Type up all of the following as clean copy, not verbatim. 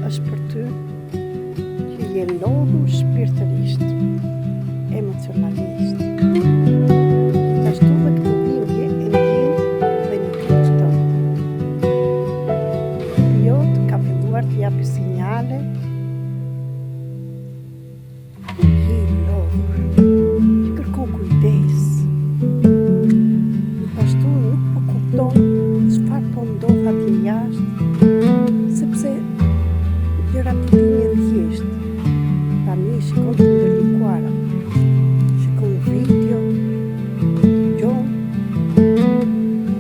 është për ty që je lodhur shpirtërisht, emocionalisht. Gjithashtu dhe këtë dhimbje e ndjen dhe në trupin tënd. Pilot ka filluar të japi sinjale. Je i lodhur, që kërkon kujdes. Gjithashtu nuk po kupton çfarë po ndodh atje jashtë, sepse gjërat i bini thjesht. Tani shikon të ndërlikuara, shikon video, dëgjon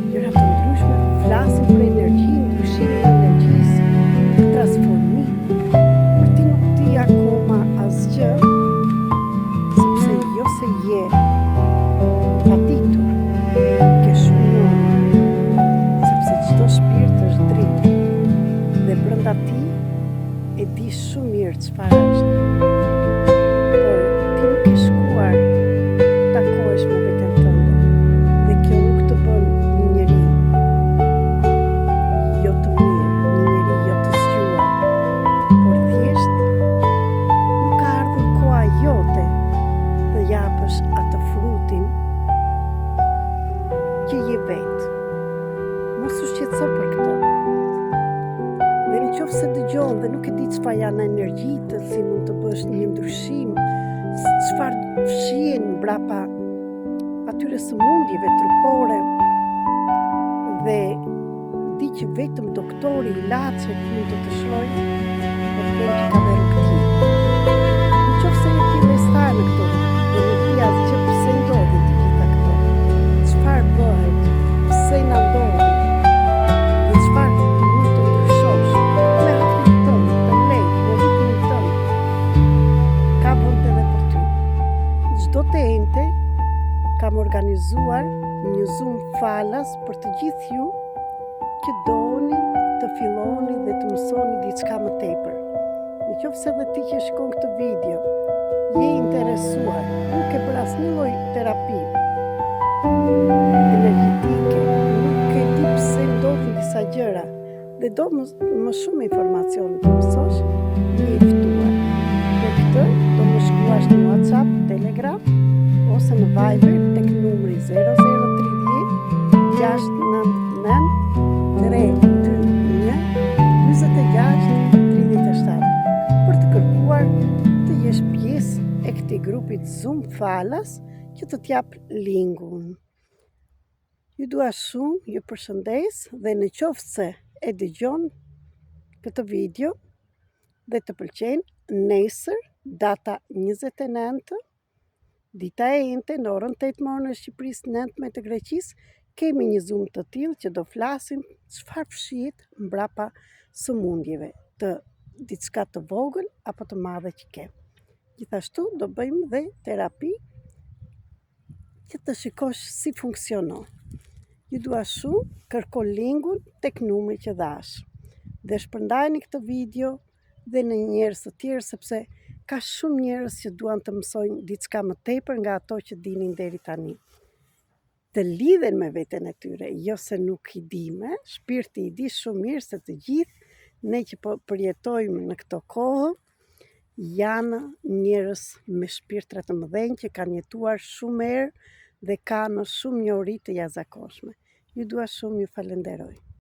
gjëra të ndryshme, flasin për energji, ndryshimin e energjisë, për transformim. Por ti nuk di akoma asgjë, sepse jo se je paditur, ke shumë, sepse çdo shpirt është dritë dhe brenda ti e di shumë mirë çfarë është. Por ti nuk ke shkuar takohesh me veten tënde dhe kjo nuk të bën një njeri jo të mirë, një njeri jo të zgjuar, por thjesht nuk ka ardhur koha jote të japësh atë frutin që je vetë. Mos u shqetëso për këtë. Dhe në qoftë se dëgjon dhe nuk e di çfarë janë energjitë, si mund të bësh një ndryshim, çfarë fshihen mbrapa atyre sëmundjeve trupore, dhe di që vetëm doktori ilaçet mund të të shlojë, po them që ka vero këti. Në qoftë se je fillestar në këto, dhe nuk di asgjë pse ndodhin të gjitha këto, çfarë bëhet, pse na ndodhin, dhe çfarë mund të ndryshosh, me hapin tënd, të lejtë, me ritmin tënd, ka vend edhe për ty. Çdo të ente kam organizuar një Zoom falas për të gjithë ju që doni të filloni dhe të mësoni diçka më tepër. Në qoftë se edhe ti që shikon këtë video je interesuar, nuk e bër asnjë lloj terapi energjetike, nuk e di pse ndodhin disa gjëra dhe do më shumë informacion të mësosh, je i ftuar. Për këtë do më shkruash në WhatsApp, Telegram ose në Viber tek numri 0030 699 321 26 37 për të kërkuar të jesh pjesë e këtij grupit Zoom falas që të t'jap linkun. Ju dua shumë, ju përshëndes dhe në qoftë se e dëgjon këtë video dhe të pëlqen, nesër, data 29, dita e ente, në orën 8 në Shqipërisë, 19 të Greqisë, kemi një Zoom të tillë që do flasim çfarë fshihet mbrapa sëmundjeve, të diçka të vogël apo të madhe që ke. Gjithashtu do bëjmë dhe terapi që të shikosh si funksionon. Ju dua shumë, kërko linkun tek numri që dash. Dhe shpërndajeni këtë video dhe në njerëz të tjerë, sepse ka shumë njerëz që duan të mësojnë diçka më tepër nga ato që dinin deri tani. Të lidhen me veten e tyre, jo se nuk i dimë, shpirti i di shumë mirë se të gjithë ne që po përjetojmë në këto kohë janë njerëz me shpirtra të mëdhenj që kanë jetuar shumë herë dhe kanë shumë njohuri të jashtëzakonshme. Ju dua shumë, ju falenderoj.